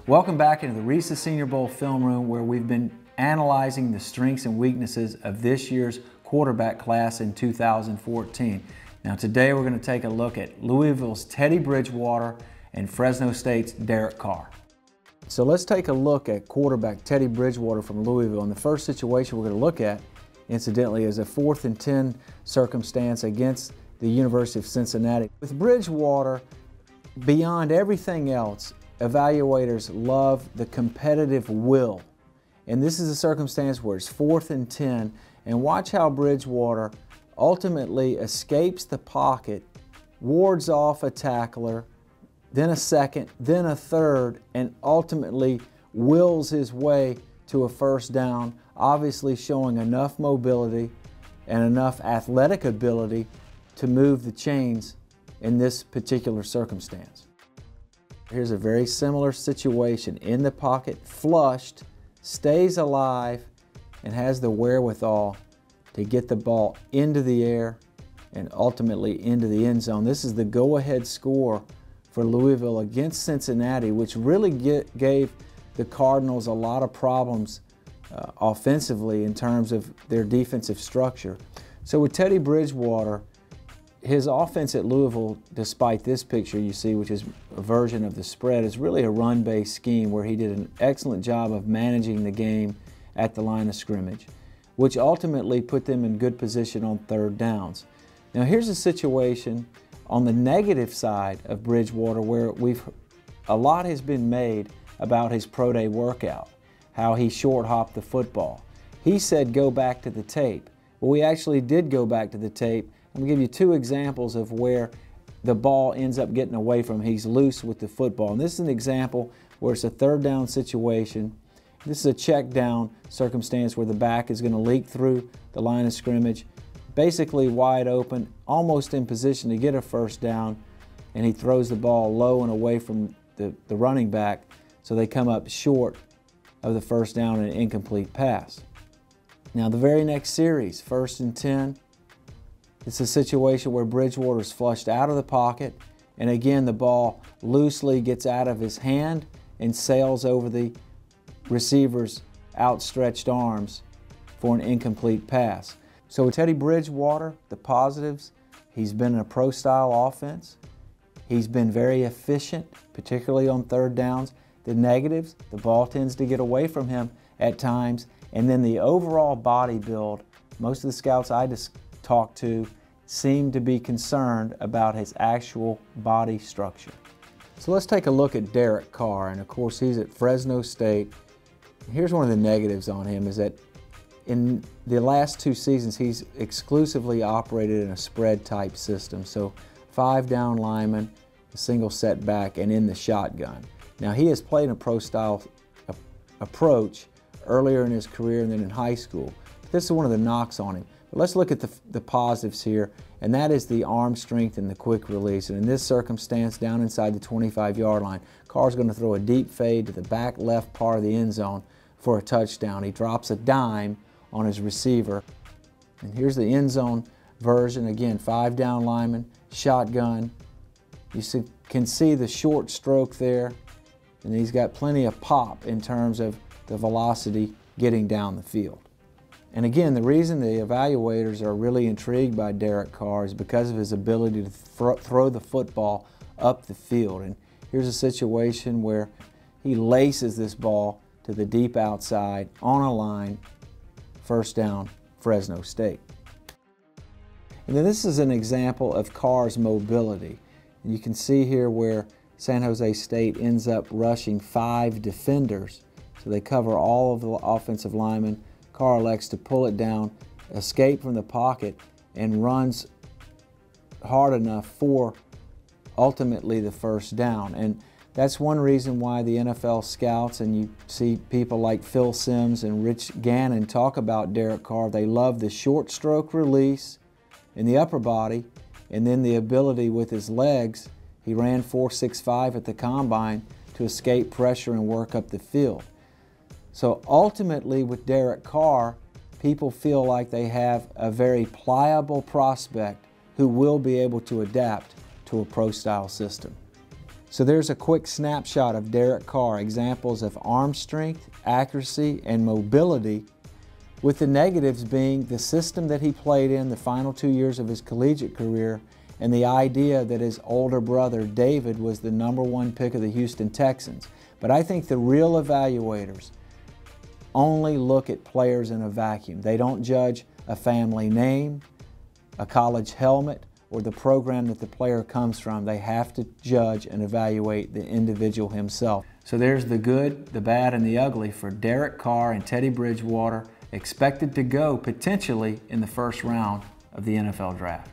Welcome back into the Reese's Senior Bowl film room, where we've been analyzing the strengths and weaknesses of this year's quarterback class in 2014. Now today we're going to take a look at Louisville's Teddy Bridgewater and Fresno State's Derek Carr. So let's take a look at quarterback Teddy Bridgewater from Louisville. And the first situation we're going to look at, incidentally, is a 4th and 10 circumstance against the University of Cincinnati. With Bridgewater, beyond everything else, evaluators love the competitive will. And this is a circumstance where it's 4th and 10, and watch how Bridgewater ultimately escapes the pocket, wards off a tackler, then a second, then a third, and ultimately wills his way to a first down, obviously showing enough mobility and enough athletic ability to move the chains in this particular circumstance. Here's a very similar situation. In the pocket, flushed, stays alive, and has the wherewithal to get the ball into the air and ultimately into the end zone. This is the go-ahead score for Louisville against Cincinnati, which really gave the Cardinals a lot of problems offensively in terms of their defensive structure. So with Teddy Bridgewater, his offense at Louisville, despite this picture you see, which is a version of the spread, is really a run-based scheme where he did an excellent job of managing the game at the line of scrimmage, which ultimately put them in good position on third downs. Now here's a situation on the negative side of Bridgewater where a lot has been made about his pro day workout, how he short hopped the football. He said go back to the tape. Well, we actually did go back to the tape. I'm going to give you 2 examples of where the ball ends up getting away from him. He's loose with the football. And this is an example where it's a third down situation. This is a check down circumstance where the back is going to leak through the line of scrimmage, basically wide open, almost in position to get a first down, and he throws the ball low and away from the running back, so they come up short of the first down and an incomplete pass. Now the very next series, 1st and 10, it's a situation where Bridgewater is flushed out of the pocket, and again the ball loosely gets out of his hand and sails over the receiver's outstretched arms for an incomplete pass. So with Teddy Bridgewater, the positives, he's been in a pro-style offense. He's been very efficient, particularly on third downs. The negatives, the ball tends to get away from him at times. And then the overall body build, most of the scouts I just talked to seem to be concerned about his actual body structure. So let's take a look at Derek Carr, and of course he's at Fresno State. Here's one of the negatives on him, is that in the last 2 seasons he's exclusively operated in a spread type system. So 5 down linemen, a single setback, and in the shotgun. Now he has played a pro-style approach earlier in his career and then in high school. But this is one of the knocks on him. But let's look at the positives here, and that is the arm strength and the quick release. And in this circumstance, down inside the 25-yard line, Carr's going to throw a deep fade to the back left part of the end zone for a touchdown. He drops a dime on his receiver. And here's the end zone version. Again, 5 down linemen, shotgun. You can see the short stroke there, and he's got plenty of pop in terms of the velocity getting down the field. And again, the reason the evaluators are really intrigued by Derek Carr is because of his ability to throw the football up the field. And here's a situation where he laces this ball to the deep outside on a line, first down, Fresno State. And then this is an example of Carr's mobility. And you can see here where San Jose State ends up rushing 5 defenders. So they cover all of the offensive linemen. Carr elects to pull it down, escape from the pocket, and runs hard enough for ultimately the first down. And that's one reason why the NFL scouts, and you see people like Phil Simms and Rich Gannon talk about Derek Carr. They love the short stroke release in the upper body, and then the ability with his legs. He ran 4.65 at the combine to escape pressure and work up the field. So ultimately with Derek Carr, people feel like they have a very pliable prospect who will be able to adapt to a pro-style system. So there's a quick snapshot of Derek Carr, examples of arm strength, accuracy, and mobility, with the negatives being the system that he played in the final 2 years of his collegiate career and the idea that his older brother David was the #1 pick of the Houston Texans. But I think the real evaluators only look at players in a vacuum. They don't judge a family name, a college helmet, or the program that the player comes from. They have to judge and evaluate the individual himself. So there's the good, the bad, and the ugly for Derek Carr and Teddy Bridgewater, expected to go potentially in the first round of the NFL Draft.